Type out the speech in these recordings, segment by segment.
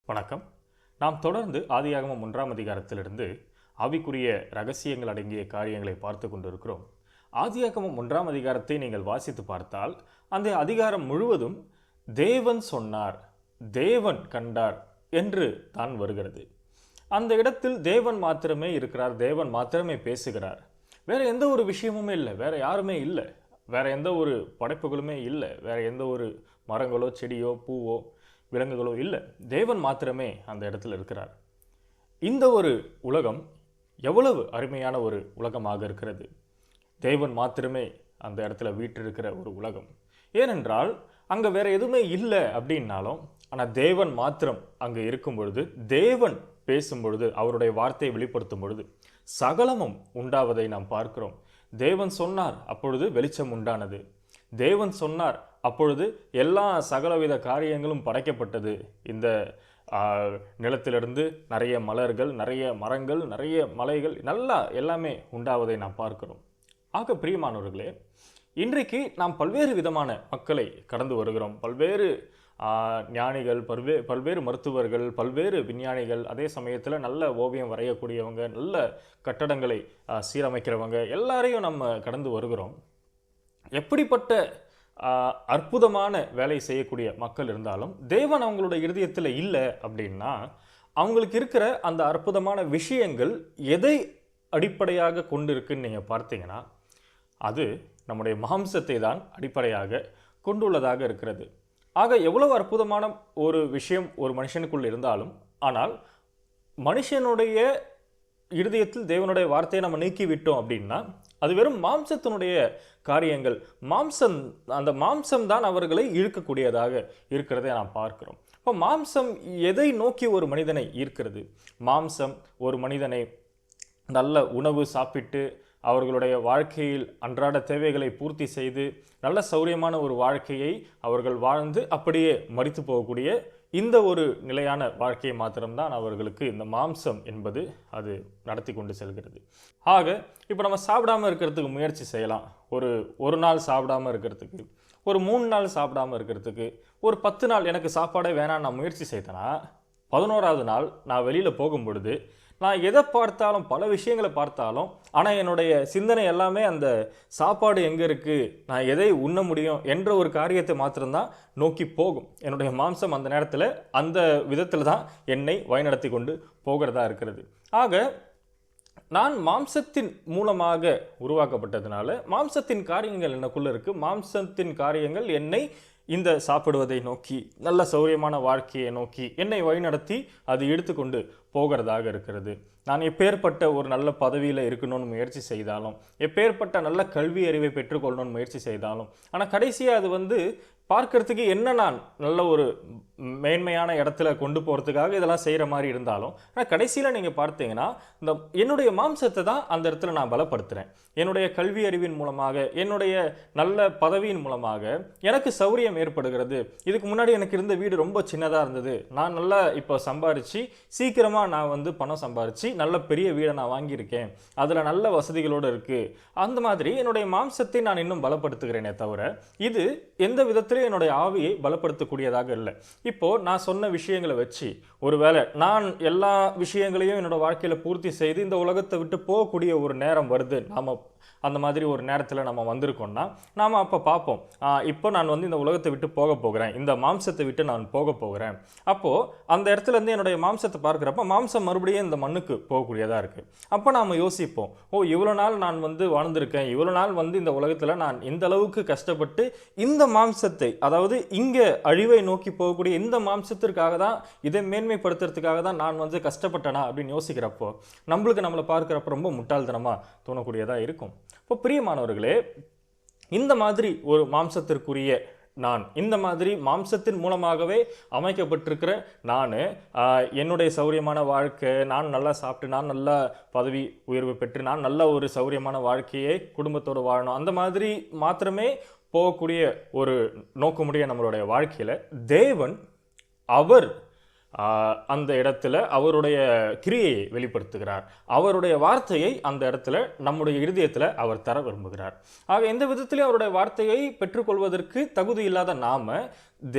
வணக்கம். நாம் தொடர்ந்து ஆதியாகமம் 1ஆம் அதிகாரத்திலிருந்து ஆவிக்குரிய ரகசியங்கள் அடங்கிய காரியங்களை பார்த்து கொண்டிருக்கிறோம். ஆதியாகமம் 1ஆம் அதிகாரத்தை நீங்கள் வாசித்து பார்த்தால் அந்த அதிகாரம் முழுவதும் தேவன் சொன்னார், தேவன் கண்டார் என்று தான் வருகிறது. அந்த இடத்தில் தேவன் மாத்திரமே இருக்கிறார், தேவன் மாத்திரமே பேசுகிறார். வேற எந்த ஒரு விஷயமுமே இல்லை, வேற யாருமே இல்லை, வேற எந்த ஒரு படைப்புகளுமே இல்லை, வேற எந்த ஒரு மரங்களோ செடியோ பூவோ விலங்குகளோ இல்லை, தேவன் மாத்திரமே அந்த இடத்துல இருக்கிறார். இந்த ஒரு உலகம் எவ்வளவு அருமையான ஒரு உலகமாக இருக்கிறது. தேவன் மாத்திரமே அந்த இடத்துல வீற்றிருக்கிற ஒரு உலகம். ஏனென்றால் அங்கே வேற எதுவுமே இல்லை அப்படின்னாலும், ஆனால் தேவன் மாத்திரம் அங்கே இருக்கும் பொழுது, தேவன் பேசும் பொழுது, அவருடைய வார்த்தையை வெளிப்படுத்தும் பொழுது சகலமும் உண்டாவதை நாம் பார்க்கிறோம். தேவன் சொன்னார், அப்பொழுது வெளிச்சம் உண்டானது. தேவன் சொன்னார், அப்பொழுது எல்லா சகலவித காரியங்களும் படைக்கப்பட்டது. இந்த நிலத்திலிருந்து நிறைய மலர்கள், நிறைய மரங்கள், நிறைய மலைகள், நல்லா எல்லாமே உண்டாவதை நாம் பார்க்கிறோம். ஆக பிரியமானவர்களே, இன்றைக்கு நாம் பல்வேறு விதமான மக்களை கடந்து வருகிறோம். பல்வேறு ஞானிகள், பல்வேறு மருத்துவர்கள், பல்வேறு விஞ்ஞானிகள், அதே சமயத்தில் நல்ல ஓவியம் வரையக்கூடியவங்க, நல்ல கட்டடங்களை சீரமைக்கிறவங்க, எல்லாரையும் நம்ம கடந்து வருகிறோம். எப்படிப்பட்ட அற்புதமான வேலை செய்யக்கூடிய மக்கள் இருந்தாலும் தேவன் அவங்களோட இருதயத்தில் இல்லை அப்படின்னா, அவங்களுக்கு இருக்கிற அந்த அற்புதமான விஷயங்கள் எதை அடிப்படையாக கொண்டு இருக்குன்னு நீங்கள் பார்த்தீங்கன்னா, அது நம்முடைய மாம்சத்தை தான் அடிப்படையாக கொண்டுள்ளதாக இருக்கிறது. ஆக எவ்வளவு அற்புதமான ஒரு விஷயம் ஒரு மனுஷனுக்குள் இருந்தாலும், ஆனால் மனுஷனுடைய இருதயத்தில் தேவனுடைய வார்த்தையை நம்ம நீக்கி விட்டோம் அப்படின்னா, அது வெறும் மாம்சத்தினுடைய காரியங்கள். அந்த மாம்சம் தான் அவர்களை இழுக்கக்கூடியதாக இருக்கிறதை நாம் பார்க்கிறோம். இப்போ மாம்சம் எதை நோக்கி ஒரு மனிதனை ஈர்க்கிறது? மாம்சம் ஒரு மனிதனை நல்ல உணவு சாப்பிட்டு அவர்களுடைய வாழ்க்கையில் அன்றாட தேவைகளை பூர்த்தி செய்து நல்ல சௌரியமான ஒரு வாழ்க்கையை அவர்கள் வாழ்ந்து அப்படியே மரித்து போகக்கூடிய இந்த ஒரு நிலையான வாழ்க்கையை மாத்திரம்தான் அவர்களுக்கு இந்த மாம்சம் என்பது அது நடத்தி கொண்டு செல்கிறது. ஆக இப்போ நம்ம சாப்பிடாமல் இருக்கிறதுக்கு முயற்சி செய்யலாம். ஒரு நாள் சாப்பிடாமல் இருக்கிறதுக்கு, ஒரு 3 நாள் சாப்பிடாமல் இருக்கிறதுக்கு, ஒரு 10 நாள் எனக்கு சாப்பாடே வேணாம் நான் முயற்சி செய்தேன்னா, 11ஆவது நாள் நான் வெளியில் போகும் பொழுது நான் எதை பார்த்தாலும், பல விஷயங்களை பார்த்தாலும், ஆனால் என்னுடைய சிந்தனை எல்லாமே அந்த சாப்பாடு எங்கே இருக்குது, நான் எதை உண்ண முடியும் என்ற ஒரு காரியத்தை மாத்திரம்தான் நோக்கி போகும். என்னுடைய மாம்சம் அந்த நேரத்தில் அந்த விதத்தில் தான் என்னை வழிநடத்தி கொண்டு போகிறதா இருக்கிறது. ஆக நான் மாம்சத்தின் மூலமாக உருவாக்கப்பட்டதுனால மாம்சத்தின் காரியங்கள் எனக்குள்ளே இருக்குது. மாம்சத்தின் காரியங்கள் என்னை இந்த சாப்பிடுவதை நோக்கி, நல்ல சௌரியமான வாழ்க்கையை நோக்கி என்னை வழிநடத்தி அது எடுத்துக்கொண்டு போகிறதாக இருக்கிறது. நான் எப்பேற்பட்ட ஒரு நல்ல பதவியில் இருக்கணும்னு முயற்சி செய்தாலும், எப்பேற்பட்ட நல்ல கல்வி அறிவை பெற்றுக்கொள்ளணும்னு முயற்சி செய்தாலும், ஆனால் கடைசியாக அது பார்க்கறதுக்கு என்ன நான் நல்ல ஒரு மேன்மையான இடத்துல கொண்டு போகிறதுக்காக இதெல்லாம் செய்கிற மாதிரி இருந்தாலும், ஆனால் கடைசியில் நீங்கள் பார்த்தீங்கன்னா இந்த என்னுடைய மாம்சத்தை தான் அந்த இடத்துல நான் பலப்படுத்துகிறேன். என்னுடைய கல்வி அறிவின் மூலமாக, என்னுடைய நல்ல பதவியின் மூலமாக எனக்கு சௌரியம் ஏற்படுகிறது. இதுக்கு முன்னாடி எனக்கு இருந்த வீடு ரொம்ப சின்னதாக இருந்தது, நான் நல்லா இப்போ சம்பாரித்து சீக்கிரமாக நான் பணம் சம்பாரித்து நல்ல பெரிய வீடை நான் வாங்கியிருக்கேன், அதில் நல்ல வசதிகளோடு இருக்குது. அந்த மாதிரி என்னுடைய மாம்சத்தை நான் இன்னும் பலப்படுத்துகிறேனே தவிர இது எந்த விதத்தில் என்னுடைய ஆவியை பலப்படுத்தக்கூடியதாக இல்லை. இப்போ நான் சொன்ன விஷயங்களை வச்சு ஒருவேளை நான் எல்லா விஷயங்களையும் என்னோட வாழ்க்கையில பூர்த்தி செய்து இந்த உலகத்தை விட்டு போகக்கூடிய ஒரு நேரம் வருது, நாம அந்த மாதிரி ஒரு நேரத்தில் நம்ம வந்திருக்கோம்னா, நாம் அப்போ பார்ப்போம், இப்போ நான் இந்த உலகத்தை விட்டு போக போகிறேன், இந்த மாம்சத்தை விட்டு நான் போக போகிறேன். அப்போது அந்த இடத்துல இருந்து என்னுடைய மாம்சத்தை பார்க்குறப்ப மாம்சம் மறுபடியும் இந்த மண்ணுக்கு போகக்கூடியதாக இருக்குது. அப்போ நாம் யோசிப்போம், இவ்வளோ நாள் நான் வாழ்ந்திருக்கேன், இவ்வளோ நாள் இந்த உலகத்தில் நான் இந்த அளவுக்கு கஷ்டப்பட்டு இந்த மாம்சத்தை, அதாவது இங்கே அழிவை நோக்கி போகக்கூடிய இந்த மாம்சத்திற்காக தான், இதை மேன்மைப்படுத்துறதுக்காக தான் நான் கஷ்டப்பட்டேனா அப்படின்னு யோசிக்கிறப்போ நம்மளை பார்க்குறப்ப ரொம்ப முட்டாள்தனமாக தோணக்கூடியதாக இருக்கும். இப்போ பிரியமானவர்களே, இந்த மாதிரி ஒரு மாம்சத்திற்குரிய நான், இந்த மாதிரி மாம்சத்தின் மூலமாகவே அமைக்கப்பட்டிருக்கிற நான், என்னுடைய சௌரியமான வாழ்க்கை, நான் நல்லா சாப்பிட்டு, நான் நல்லா பதவி உயர்வு பெற்று, நான் நல்ல ஒரு சௌரியமான வாழ்க்கையை குடும்பத்தோடு வாழணும், அந்த மாதிரி மாத்திரமே போகக்கூடிய ஒரு நோக்கமுடைய நம்மளுடைய வாழ்க்கையில் தேவன் அவர் அந்த இடத்துல அவருடைய கிரியையை வெளிப்படுத்துகிறார். அவருடைய வார்த்தையை அந்த இடத்துல நம்முடைய இருதயத்தில் அவர் தர விரும்புகிறார். ஆக எந்த விதத்திலையும் அவருடைய வார்த்தையை பெற்றுக்கொள்வதற்கு தகுதி இல்லாத நாம,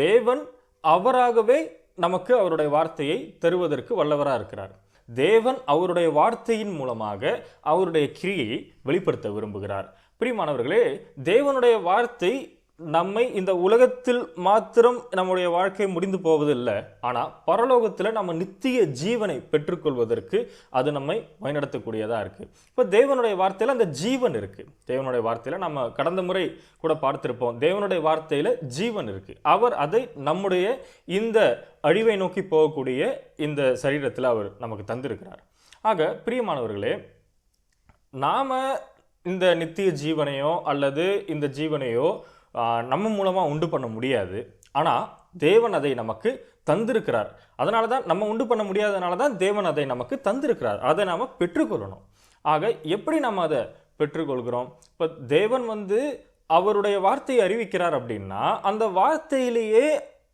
தேவன் அவராகவே நமக்கு அவருடைய வார்த்தையை தருவதற்கு வல்லவராக இருக்கிறார். தேவன் அவருடைய வார்த்தையின் மூலமாக அவருடைய கிரியையை வெளிப்படுத்த விரும்புகிறார். பிரியமானவர்களே, தேவனுடைய வார்த்தை நம்மை இந்த உலகத்தில் மாத்திரம் நம்முடைய வாழ்க்கை முடிந்து போவதில்லை, ஆனால் பரலோகத்தில் நம்ம நித்திய ஜீவனை பெற்றுக்கொள்வதற்கு அது நம்மை வழிநடத்தக்கூடியதாக இருக்குது. இப்போ தேவனுடைய வார்த்தையில் அந்த ஜீவன் இருக்குது. தேவனுடைய வார்த்தையில் நம்ம கடந்த முறை கூட பார்த்திருப்போம், தேவனுடைய வார்த்தையில் ஜீவன் இருக்குது. அவர் அதை நம்முடைய இந்த அழிவை நோக்கி போகக்கூடிய இந்த சரீரத்தில் அவர் நமக்கு தந்திருக்கிறார். ஆக பிரியமானவர்களே, நாம் இந்த நித்திய ஜீவனையோ அல்லது இந்த ஜீவனையோ நம்ம மூலமாக உண்டு பண்ண முடியாது. ஆனால் தேவன் அதை நமக்கு தந்திருக்கிறார். அதனால தான் நம்ம உண்டு பண்ண முடியாதனால தான் தேவன் அதை நமக்கு தந்திருக்கிறார். அதை நாம் பெற்றுக்கொள்ளணும். ஆக எப்படி நம்ம அதை பெற்றுக்கொள்கிறோம்? இப்போ தேவன் அவருடைய வார்த்தையை அறிவிக்கிறார் அப்படின்னா அந்த வார்த்தையிலேயே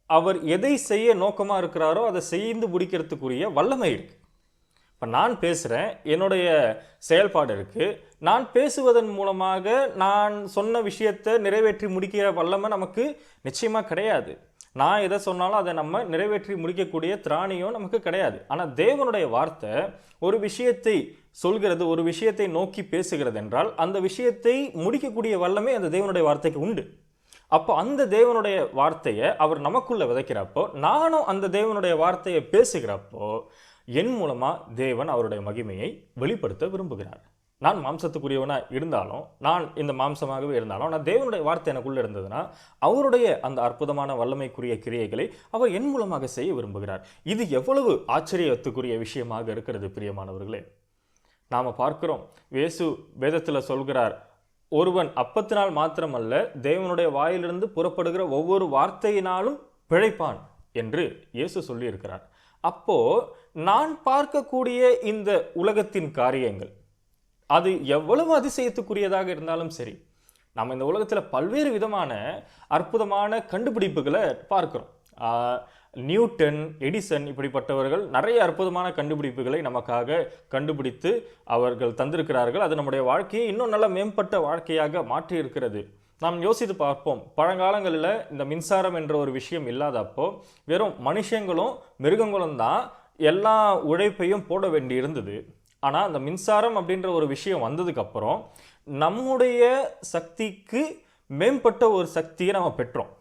அவர் எதை செய்ய நோக்கமாக இருக்கிறாரோ அதை செய்து முடிக்கிறதுக்குரிய வல்லமை இருக்குது. இப்போ நான் பேசுகிறேன், என்னுடைய செயல்பாடு இருக்குது. நான் பேசுவதன் மூலமாக நான் சொன்ன விஷயத்தை நிறைவேற்றி முடிக்கிற வல்லமை நமக்கு நிச்சயமாக கிடையாது. நான் எதை சொன்னாலும் அதை நம்ம நிறைவேற்றி முடிக்கக்கூடிய திராணியும் நமக்கு கிடையாது. ஆனால் தேவனுடைய வார்த்தை ஒரு விஷயத்தை சொல்கிறது, ஒரு விஷயத்தை நோக்கி பேசுகிறது என்றால் அந்த விஷயத்தை முடிக்கக்கூடிய வல்லமை அந்த தேவனுடைய வார்த்தைக்கு உண்டு. அப்போ அந்த தேவனுடைய வார்த்தையை அவர் நமக்குள்ள விதைக்கிறப்போ, நானும் அந்த தேவனுடைய வார்த்தையை பேசுகிறப்போ என் மூலமாக தேவன் அவருடைய மகிமையை வெளிப்படுத்த விரும்புகிறார். நான் மாம்சத்துக்குரியவனாக இருந்தாலும், நான் இந்த மாம்சமாகவே இருந்தாலும், நான் தேவனுடைய வார்த்தை எனக்குள்ளே இருந்ததுன்னா அவருடைய அந்த அற்புதமான வல்லமைக்குரிய கிரியைகளை அவர் என் மூலமாக செய்ய விரும்புகிறார். இது எவ்வளவு ஆச்சரியத்துக்குரிய விஷயமாக இருக்கிறது பிரியமானவர்களே. நாம் பார்க்கிறோம், இயேசு வேதத்தில் சொல்கிறார், ஒருவன் அப்பத்தினால் மாத்திரமல்ல தேவனுடைய வாயிலிருந்து புறப்படுகிற ஒவ்வொரு வார்த்தையினாலும் பிழைப்பான் என்று இயேசு சொல்லியிருக்கிறார். அப்போ நான் பார்க்கக்கூடிய இந்த உலகத்தின் காரியங்கள் அது எவ்வளவு அதிசயத்துக்குரியதாக இருந்தாலும் சரி, நம்ம இந்த உலகத்தில் பல்வேறு விதமான அற்புதமான கண்டுபிடிப்புகளை பார்க்கிறோம். நியூட்டன், எடிசன் இப்படிப்பட்டவர்கள் நிறைய அற்புதமான கண்டுபிடிப்புகளை நமக்காக கண்டுபிடித்து அவர்கள் தந்திருக்கிறார்கள். அது நம்முடைய வாழ்க்கையை இன்னும் நல்ல மேம்பட்ட வாழ்க்கையாக மாற்றி இருக்கிறது. நாம் யோசித்து பார்ப்போம், பழங்காலங்களில் இந்த மின்சாரம் என்ற ஒரு விஷயம் இல்லாதப்போ வெறும் மனுஷங்களும் மிருகங்களும் தான் எல்லா உழைப்பையும் போட வேண்டி இருந்தது. ஆனால் அந்த மின்சாரம் அப்படின்ற ஒரு விஷயம் வந்ததுக்கப்புறம் நம்முடைய சக்திக்கு மேம்பட்ட ஒரு சக்தியை நம்ம பெற்றோம்.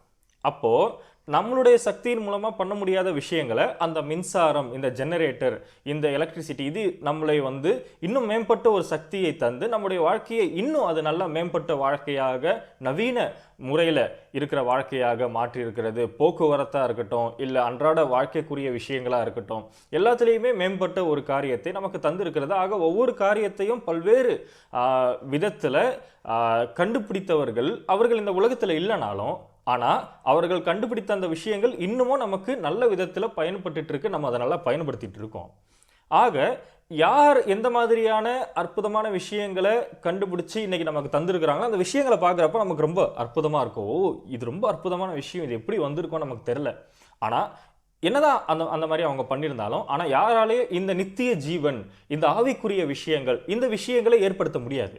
அப்போது நம்மளுடைய சக்தியின் மூலமாக பண்ண முடியாத விஷயங்களை அந்த மின்சாரம், இந்த ஜெனரேட்டர், இந்த எலக்ட்ரிசிட்டி இது நம்மளை இன்னும் மேம்பட்ட ஒரு சக்தியை தந்து நம்முடைய வாழ்க்கையை இன்னும் அது நல்ல மேம்பட்ட வாழ்க்கையாக, நவீன முறையில் இருக்கிற வாழ்க்கையாக மாற்றி இருக்கிறது. போக்குவரத்தாக இருக்கட்டும், இல்லை அன்றாட வாழ்க்கைக்குரிய விஷயங்களாக இருக்கட்டும், எல்லாத்துலேயுமே மேம்பட்ட ஒரு காரியத்தை நமக்கு தந்திருக்கிறது. ஆக ஒவ்வொரு காரியத்தையும் பல்வேறு விதத்தில் கண்டுபிடித்தவர்கள் அவர்கள் இந்த உலகத்தில் இல்லைனாலும், ஆனால் அவர்கள் கண்டுபிடித்த அந்த விஷயங்கள் இன்னமும் நமக்கு நல்ல விதத்தில் பயன்பட்டு இருக்கு. நம்ம அதை நல்லா பயன்படுத்திட்டு இருக்கோம். ஆக யார் எந்த மாதிரியான அற்புதமான விஷயங்களை கண்டுபிடிச்சி இன்னைக்கு நமக்கு தந்திருக்கிறாங்களோ அந்த விஷயங்களை பார்க்குறப்ப நமக்கு ரொம்ப அற்புதமாக இருக்கும். ஓ, இது ரொம்ப அற்புதமான விஷயம், இது எப்படி வந்திருக்கோம் நமக்கு தெரில. ஆனால் என்னதான் அந்த மாதிரி அவங்க பண்ணியிருந்தாலும், ஆனால் யாராலேயும் இந்த நித்திய ஜீவன், இந்த ஆவிக்குரிய விஷயங்கள், இந்த விஷயங்களை ஏற்படுத்த முடியாது.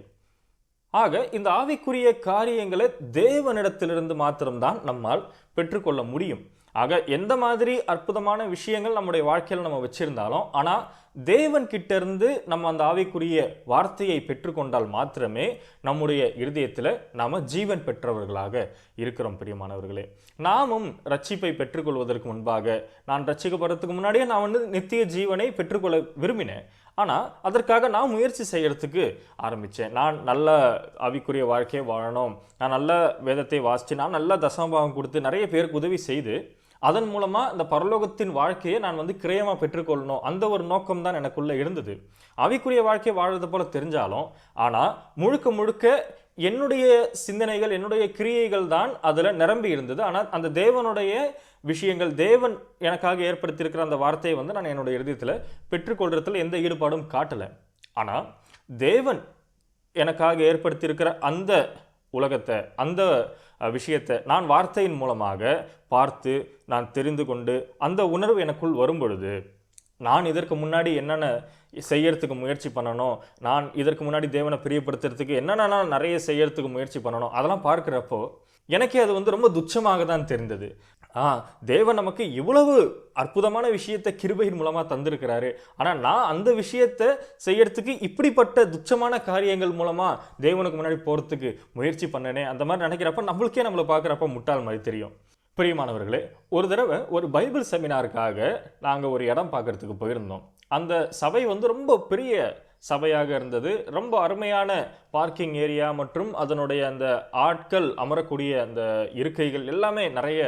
ஆக இந்த ஆவிக்குரிய காரியங்களை தேவனிடத்திலிருந்து மாத்திரம்தான் நம்மால் பெற்றுக்கொள்ள முடியும். ஆக எந்த மாதிரி அற்புதமான விஷயங்கள் நம்முடைய வாழ்க்கையில் நம்ம வச்சிருந்தாலும், ஆனால் தேவன் கிட்ட இருந்து நம்ம அந்த ஆவிக்குரிய வார்த்தையை பெற்றுக்கொண்டால் மாத்திரமே நம்முடைய இருதயத்தில் நாம் ஜீவன் பெற்றவர்களாக இருக்கிறோம். பிரியமானவர்களே, நாமும் ரட்சிப்பை பெற்றுக்கொள்வதற்கு முன்பாக, நான் ரட்சிக்கப்படுறதுக்கு முன்னாடியே நான் நித்திய ஜீவனை பெற்றுக்கொள்ள விரும்பினேன். ஆனால் அதற்காக நான் முயற்சி செய்யறதுக்கு ஆரம்பித்தேன். நான் நல்ல ஆவிக்குரிய வாழ்க்கையை வாழணும், நான் நல்ல வேதத்தை வாசித்து, நான் நல்ல தசமபாகம் கொடுத்து நிறைய பேருக்கு உதவி செய்து அதன் மூலமாக இந்த பரலோகத்தின் வாழ்க்கையை நான் கிரயமாக பெற்றுக்கொள்ளணும், அந்த ஒரு நோக்கம் தான் எனக்குள்ளே இருந்தது. ஆவிக்குரிய வாழ்க்கையை வாழ்றது போல தெரிஞ்சாலும், ஆனால் முழுக்க முழுக்க என்னுடைய சிந்தனைகள், என்னுடைய கிரியைகள் தான் அதில் நிரம்பி இருந்தது. ஆனால் அந்த தேவனுடைய விஷயங்கள், தேவன் எனக்காக ஏற்படுத்தியிருக்கிற அந்த வார்த்தையை நான் என்னுடைய இருதயத்தில் பெற்றுக்கொள்றதுல எந்த ஈடுபாடும் காட்டலை. ஆனால் தேவன் எனக்காக ஏற்படுத்தியிருக்கிற அந்த உலகத்தை, அந்த விஷயத்தை நான் வார்த்தையின் மூலமாக பார்த்து நான் தெரிந்து கொண்டு அந்த உணர்வு எனக்குள் வரும் பொழுது, நான் இதற்கு முன்னாடி என்னென்ன செய்யறதுக்கு முயற்சி பண்ணணும், நான் இதற்கு முன்னாடி தேவனை பிரியப்படுத்துறதுக்கு என்னென்ன நான் நிறைய செய்யறதுக்கு முயற்சி பண்ணணும், அதெல்லாம் பார்க்குறப்போ எனக்கே அது ரொம்ப துச்சமாக தான் தெரிந்தது. தேவன் நமக்கு இவ்வளவு அற்புதமான விஷயத்தை கிருபையின் மூலமா தந்திருக்கிறாரு. ஆனா நான் அந்த விஷயத்தை செய்யறதுக்கு இப்படிப்பட்ட துச்சமான காரியங்கள் மூலமா தேவனுக்கு முன்னாடி போறதுக்கு முயற்சி பண்ணனே, அந்த மாதிரி நினைக்கிறப்ப நம்மளுக்கே நம்மளை பார்க்குறப்ப முட்டாள் மாதிரி தெரியும். பிரியமானவர்களே, ஒரு தடவை ஒரு பைபிள் செமினாருக்காக நாங்கள் ஒரு இடம் பார்க்கறதுக்கு போயிருந்தோம். அந்த சபை ரொம்ப பெரிய சபையாக இருந்தது. ரொம்ப அருமையான பார்க்கிங் ஏரியா மற்றும் அதனுடைய அந்த ஆட்கள் அமரக்கூடிய அந்த இருக்கைகள் எல்லாமே நிறைய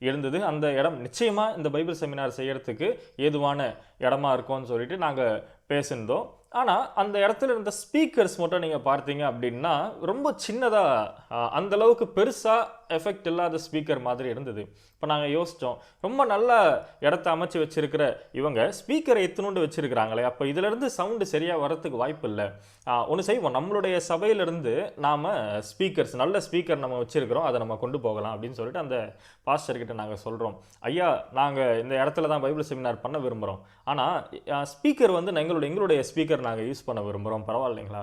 இருந்தது. அந்த இடம் நிச்சயமா இந்த பைபிள் செமினார் செய்யறதுக்கு ஏதுவான இடமா இருக்கும்னு சொல்லிட்டு நாங்கள் பேசியிருந்தோம். ஆனால் அந்த இடத்துல இருந்த ஸ்பீக்கர்ஸ் மட்டும் நீங்கள் பார்த்தீங்க அப்படின்னா ரொம்ப சின்னதாக, அந்தளவுக்கு பெருசாக எஃபெக்ட் இல்லாத ஸ்பீக்கர் மாதிரி இருந்தது. இப்போ நாங்கள் யோசித்தோம், ரொம்ப நல்ல இடத்த அமைச்சு வச்சிருக்கிற இவங்க ஸ்பீக்கரை எத்தனோண்டு வச்சுருக்கிறாங்களே, அப்போ இதிலேருந்து சவுண்டு சரியாக வரத்துக்கு வாய்ப்பு இல்லை. ஒன்று செய்வோம், நம்மளுடைய சபையிலிருந்து நாம் ஸ்பீக்கர்ஸ், நல்ல ஸ்பீக்கர் நம்ம வச்சுருக்கிறோம், அதை நம்ம கொண்டு போகலாம் அப்படின்னு சொல்லிட்டு அந்த பாஸ்டர்கிட்ட நாங்கள் சொல்கிறோம். ஐயா, நாங்கள் இந்த இடத்துல தான் பைபிள் செமினார் பண்ண விரும்புகிறோம், ஆனால் ஸ்பீக்கர் எங்களுடைய ஸ்பீக்கர் நாங்கள் யூஸ் பண்ண விரும்புகிறோம், பரவாயில்லைங்களா?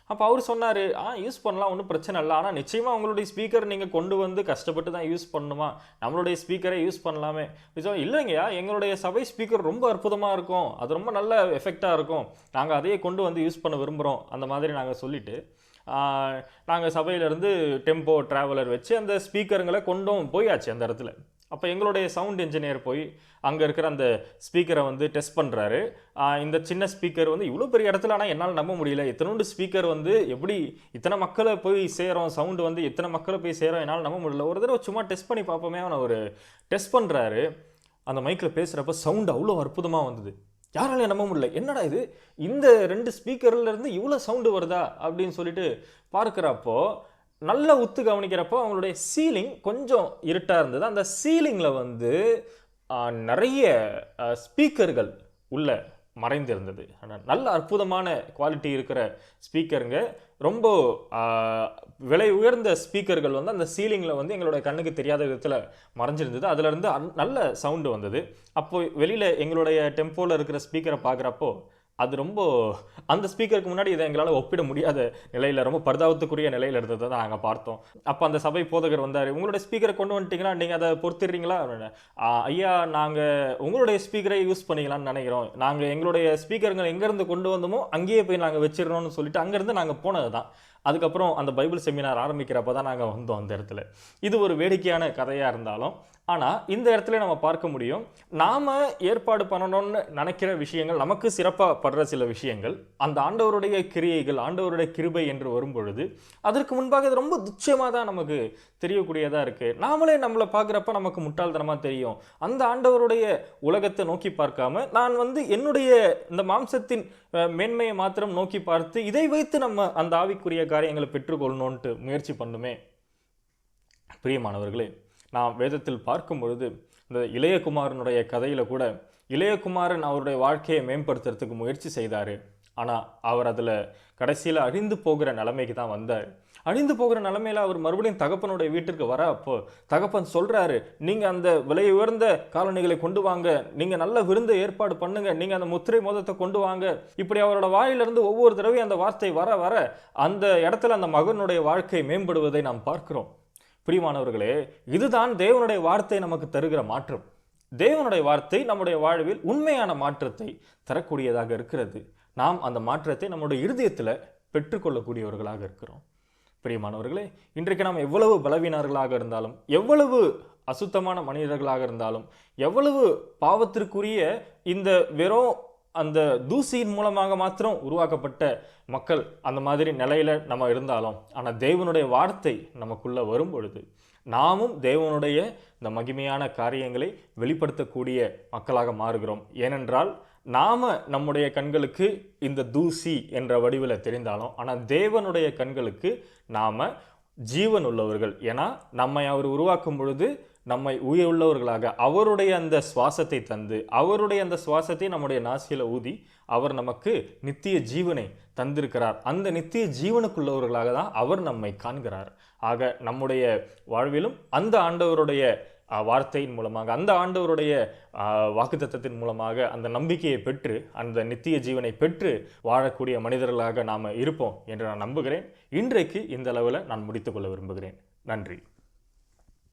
அப்போ அவர் சொன்னார், யூஸ் பண்ணலாம், ஒன்றும் பிரச்சனை இல்லை, ஆனால் நிச்சயமாக உங்களுடைய ஸ்பீக்கர் நீங்கள் கொண்டு வந்து கஷ்டப்பட்டு தான் யூஸ் பண்ணணுமா? நம்மளுடைய ஸ்பீக்கரை யூஸ் பண்ணலாமே. இல்லைங்கய்யா, எங்களுடைய சபை ஸ்பீக்கர் ரொம்ப அற்புதமாக இருக்கும், அது ரொம்ப நல்ல எஃபெக்டாக இருக்கும், நாங்கள் அதையே கொண்டு வந்து யூஸ் பண்ண விரும்புகிறோம், அந்த மாதிரி நாங்கள் சொல்லிவிட்டு நாங்கள் சபையிலேருந்து டெம்போ ட்ராவலர் வச்சு அந்த ஸ்பீக்கருங்களை கொண்டும் போயாச்சு அந்த இடத்துல. அப்போ எங்களுடைய சவுண்ட் இன்ஜினியர் போய் அங்கே இருக்கிற அந்த ஸ்பீக்கரை டெஸ்ட் பண்ணுறாரு. இந்த சின்ன ஸ்பீக்கர் இவ்வளோ பெரிய இடத்துல, ஆனால் என்னால் நம்ப முடியல, இத்தனோண்டு ஸ்பீக்கர் எப்படி இத்தனை மக்களை போய் சேரும், சவுண்டு இத்தனை மக்களை போய் சேரும், என்னால் நம்ப முடியல, ஒரு தடவை சும்மா டெஸ்ட் பண்ணி பார்ப்போமே. அவனை ஒரு டெஸ்ட் பண்ணுறாரு. அந்த மைக்கில் பேசுகிறப்ப சவுண்டு அவ்வளோ அற்புதமாக வந்தது. யாராலையும் நம்ப முடியல, என்னடா இது, இந்த 2 ஸ்பீக்கர்லேருந்து இவ்வளோ சவுண்டு வருதா அப்படின்னு சொல்லிட்டு பார்க்குறப்போ, நல்ல உத்து கவனிக்கிறப்போ அவங்களுடைய சீலிங் கொஞ்சம் இருட்டாக இருந்தது. அந்த சீலிங்கில் நிறைய ஸ்பீக்கர்கள் உள்ள மறைந்திருந்தது. நல்ல அற்புதமான குவாலிட்டி இருக்கிற ஸ்பீக்கருங்க, ரொம்ப விலை உயர்ந்த ஸ்பீக்கர்கள் அந்த சீலிங்கில் எங்களுடைய கண்ணுக்கு தெரியாத விதத்தில் மறைஞ்சிருந்தது. அதுலேருந்து நல்ல சவுண்டு வந்தது. அப்போ வெளியில் எங்களுடைய டெம்போவில் இருக்கிற ஸ்பீக்கரை பார்க்குறப்போ அது ரொம்ப, அந்த ஸ்பீக்கருக்கு முன்னாடி இதை எங்களால் ஒப்பிட முடியாத நிலையில், ரொம்ப பரிதாபத்துக்குரிய நிலையில் இருந்ததை தான் நாங்கள் பார்த்தோம். அப்போ அந்த சபை போதகர் வந்தார், உங்களுடைய ஸ்பீக்கரை கொண்டு வந்துட்டீங்களா, நீங்கள் அதை பொறுத்துடுறீங்களா? ஐயா, நாங்கள் உங்களுடைய ஸ்பீக்கரை யூஸ் பண்ணிக்கலாம்னு நினைக்கிறோம், நாங்கள் எங்களுடைய ஸ்பீக்கருங்களை எங்கேருந்து கொண்டு வந்தோமோ அங்கேயே போய் நாங்கள் வச்சிடறோம்னு சொல்லிட்டு அங்கேருந்து நாங்கள் போனது தான். அதுக்கப்புறம் அந்த பைபிள் செமினார் ஆரம்பிக்கிறப்ப தான் நாங்கள் வந்தோம் அந்த இடத்துல. இது ஒரு வேடிக்கையான கதையாக இருந்தாலும், ஆனால் இந்த இடத்துல நம்ம பார்க்க முடியும், நாம் ஏற்பாடு பண்ணணும்னு நினைக்கிற விஷயங்கள், நமக்கு சிறப்பாக படுற சில விஷயங்கள், அந்த ஆண்டவருடைய கிரியைகள், ஆண்டவருடைய கிருபை என்று வரும்பொழுது அதற்கு முன்பாக இது ரொம்ப துச்சமாக தான் நமக்கு தெரியக்கூடியதாக இருக்குது. நாமளே நம்மளை பார்க்குறப்ப நமக்கு முட்டாள்தனமாக தெரியும். அந்த ஆண்டவருடைய உலகத்தை நோக்கி பார்க்காம நான் என்னுடைய இந்த மாம்சத்தின் மேன்மையை மாத்திரம் நோக்கி பார்த்து இதை வைத்து நம்ம அந்த ஆவிக்குரிய காரியங்களை பெற்றுக்கொள்ளணும்ன்ட்டு முயற்சி பண்ணுமே. பிரியமானவர்களே, நாம் வேதத்தில் பார்க்கும் பொழுது இந்த இளையகுமாரனுடைய கதையில் கூட இளையகுமாரன் அவருடைய வாழ்க்கையை மேம்படுத்துறதுக்கு முயற்சி செய்தார். ஆனால் அவர் அதில் கடைசியில் அழிந்து போகிற நிலைமைக்கு தான் வந்தார். அழிந்து போகிற நிலைமையில் அவர் மறுபடியும் தகப்பனுடைய வீட்டிற்கு வர அப்போ தகப்பன் சொல்கிறாரு, நீங்கள் அந்த விலை உயர்ந்த காலணிகளை கொண்டு வாங்க, நீங்கள் நல்ல விருந்தை ஏற்பாடு பண்ணுங்க, நீங்கள் அந்த முத்திரை மோதத்தை கொண்டு வாங்க. இப்படி அவரோட வாயிலிருந்து ஒவ்வொரு தடவையும் அந்த வார்த்தை வர வர அந்த இடத்துல அந்த மகனுடைய வாழ்க்கை மேம்படுவதை நாம் பார்க்கிறோம். பிரியமானவர்களே, இதுதான் தேவனுடைய வார்த்தை நமக்கு தருகிற மாற்றம். தேவனுடைய வார்த்தை நம்முடைய வாழ்வில் உண்மையான மாற்றத்தை தரக்கூடியதாக இருக்கிறது. நாம் அந்த மாற்றத்தை நம்முடைய இருதயத்தில் பெற்றுக்கொள்ளக்கூடியவர்களாக இருக்கிறோம். பிரியமானவர்களே, இன்றைக்கு நாம் எவ்வளவு பலவீனர்களாக இருந்தாலும், எவ்வளவு அசுத்தமான மனிதர்களாக இருந்தாலும், எவ்வளவு பாவத்திற்குரிய இந்த வெறும் அந்த தூசியின் மூலமாக மாத்திரம் உருவாக்கப்பட்ட மக்கள் அந்த மாதிரி நிலையில் நம்ம இருந்தாலும், ஆனால் தேவனுடைய வார்த்தை நமக்குள்ள வரும் பொழுது நாமும் தேவனுடைய இந்த மகிமையான காரியங்களை வெளிப்படுத்தக்கூடிய மக்களாக மாறுகிறோம். ஏனென்றால் நாம நம்முடைய கண்களுக்கு இந்த தூசி என்ற வடிவில் தெரிந்தாலும், ஆனால் தேவனுடைய கண்களுக்கு நாம ஜீவன் உள்ளவர்கள். ஏன்னா நம்மை அவர் உருவாக்கும் பொழுது நம்மை உயிர் உள்ளவர்களாக அவருடைய அந்த சுவாசத்தை தந்து, அவருடைய அந்த சுவாசத்தை நம்முடைய நாசியில ஊதி அவர் நமக்கு நித்திய ஜீவனை தந்திருக்கிறார். அந்த நித்திய ஜீவனுக்குள்ளவர்களாக தான் அவர் நம்மை காண்கிறார். ஆக நம்முடைய வாழ்விலும் அந்த ஆண்டவருடைய வார்த்தையின் மூலமாக, அந்த ஆண்டவருடைய வாக்குத்தத்தத்தின் மூலமாக அந்த நம்பிக்கையை பெற்று அந்த நித்திய ஜீவனை பெற்று வாழக்கூடிய மனிதர்களாக நாம் இருப்போம் என்று நான் நம்புகிறேன். இன்றைக்கு இந்த அளவில் நான் முடித்துக்கொள்ள விரும்புகிறேன். நன்றி.